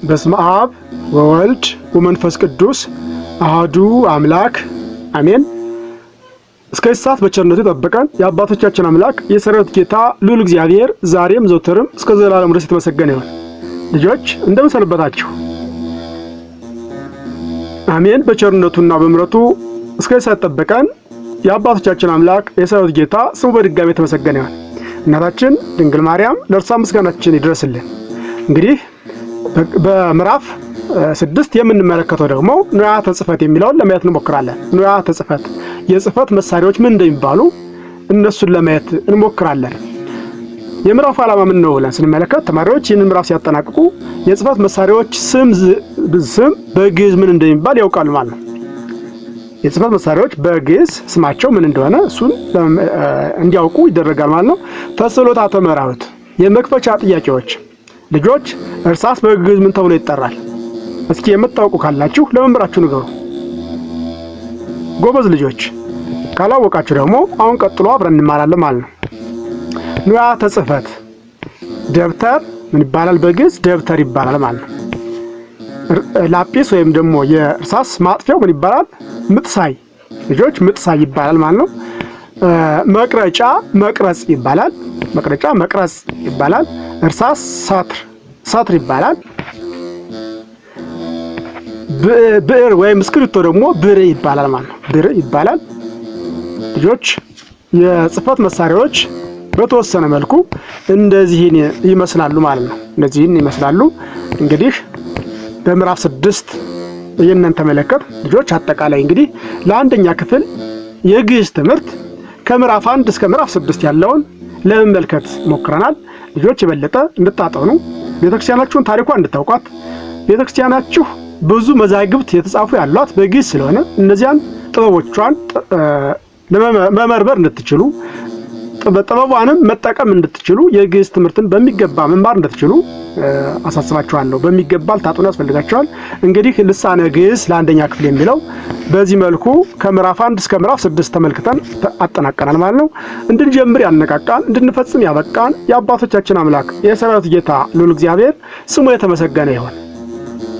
በስመ አብ ወወልድ ወመንፈስ ቅዱስ አሐዱ አምላክ አሜን። እስከዚህ ሰዓት በቸርነቱ የጠበቀን የአባቶቻችን አምላክ የሰራዊት ጌታ ልዑል እግዚአብሔር ዛሬም ዘወትርም እስከ ዘላለም ድረስ የተመሰገነ ይሁን። ልጆች እንደምን ሰነበታችሁ? አሜን። በቸርነቱና በምሕረቱ እስከዚህ ሰዓት የጠበቀን የአባቶቻችን አምላክ የሰራዊት ጌታ ስሙ በድጋሚ የተመሰገነ ይሁን። እናታችን ድንግል ማርያም ለእርሷ ምስጋናችን ይድረስልን። እንግዲህ በምዕራፍ 6 የምንመለከተው ደግሞ ንዋያተ ጽሕፈት የሚለውን ለማየት እንሞክራለን። ንዋያተ ጽሕፈት የጽሕፈት መሳሪያዎች ምን እንደሚባሉ እነሱን ለማየት እንሞክራለን። የምዕራፉ ዓላማ ምን ነው ብለን ስንመለከት ተማሪዎች ይህንን ምዕራፍ ሲያጠናቅቁ የጽሕፈት መሳሪያዎች ስም በግዕዝ ምን እንደሚባል ያውቃሉ ማለት ነው። የጽሕፈት መሳሪያዎች በግዕዝ ስማቸው ምን እንደሆነ እሱን እንዲያውቁ ይደረጋል ማለት ነው። ተስዕሎታተ መራሕብት የመክፈቻ ጥያቄዎች። ልጆች እርሳስ በግዕዝ ምን ተብሎ ይጠራል? እስኪ የምታውቁ ካላችሁ ለመምህራችሁ ንገሩ። ጎበዝ ልጆች፣ ካላወቃችሁ ደግሞ አሁን ቀጥሎ አብረን እንማራለን ማለት ነው። ንዋያተ ጽሕፈት ደብተር ምን ይባላል? በግዕዝ ደብተር ይባላል ማለት ነው። ላጲስ ወይም ደግሞ የእርሳስ ማጥፊያው ምን ይባላል? ምጥሳይ። ልጆች ምጥሳይ ይባላል ማለት ነው። መቅረጫ መቅረጽ ይባላል። መቅረጫ መቅረጽ ይባላል። እርሳስ ሰትር ይባላል። ብዕር ወይም እስክሪብቶ ደግሞ ብርዕ ይባላል ማለት ነው። ብርዕ ይባላል። ልጆች የጽሕፈት መሳሪያዎች በተወሰነ መልኩ እንደዚህን ይመስላሉ ማለት ነው። እነዚህን ይመስላሉ። እንግዲህ በምዕራፍ 6 ይህንን ተመለከት ልጆች። አጠቃላይ እንግዲህ ለአንደኛ ክፍል የግዕዝ ትምህርት ከምዕራፍ 1 እስከ ምዕራፍ 6 ያለውን ለመመልከት ሞክረናል። ልጆች የበለጠ እንድታጠኑ ቤተክርስቲያናችሁን ታሪኳን እንድታውቋት፣ ቤተክርስቲያናችሁ ብዙ መዛግብት የተጻፉ ያሏት በግዕዝ ስለሆነ እነዚያን ጥበቦቿን መመርመር እንድትችሉ፣ ጥበቧንም መጠቀም እንድትችሉ፣ የግዕዝ ትምህርትን በሚገባ መማር እንድትችሉ አሳስባችኋለሁ። በሚገባ ልታጠኑ ያስፈልጋችኋል። እንግዲህ ልሳነ ግዕዝ ለአንደኛ ክፍል የሚለው በዚህ መልኩ ከምዕራፍ 1 እስከ ምዕራፍ 6 ተመልክተን አጠናቀናል ማለት ነው። እንድንጀምር ያነቃቃን፣ እንድንፈጽም ያበቃን የአባቶቻችን አምላክ የሰራዊት ጌታ ልዑል እግዚአብሔር ስሙ የተመሰገነ ይሁን።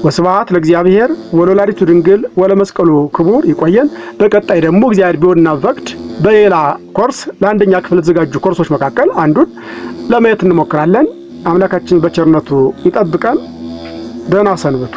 ወስብሐት ለእግዚአብሔር ወለወላዲቱ ድንግል ወለመስቀሉ ክቡር። ይቆየን። በቀጣይ ደግሞ እግዚአብሔር ቢወድና ቢፈቅድ በሌላ ኮርስ ለአንደኛ ክፍል የተዘጋጁ ኮርሶች መካከል አንዱን ለማየት እንሞክራለን። አምላካችን በቸርነቱ ይጠብቀን። ደህና ሰንብቱ።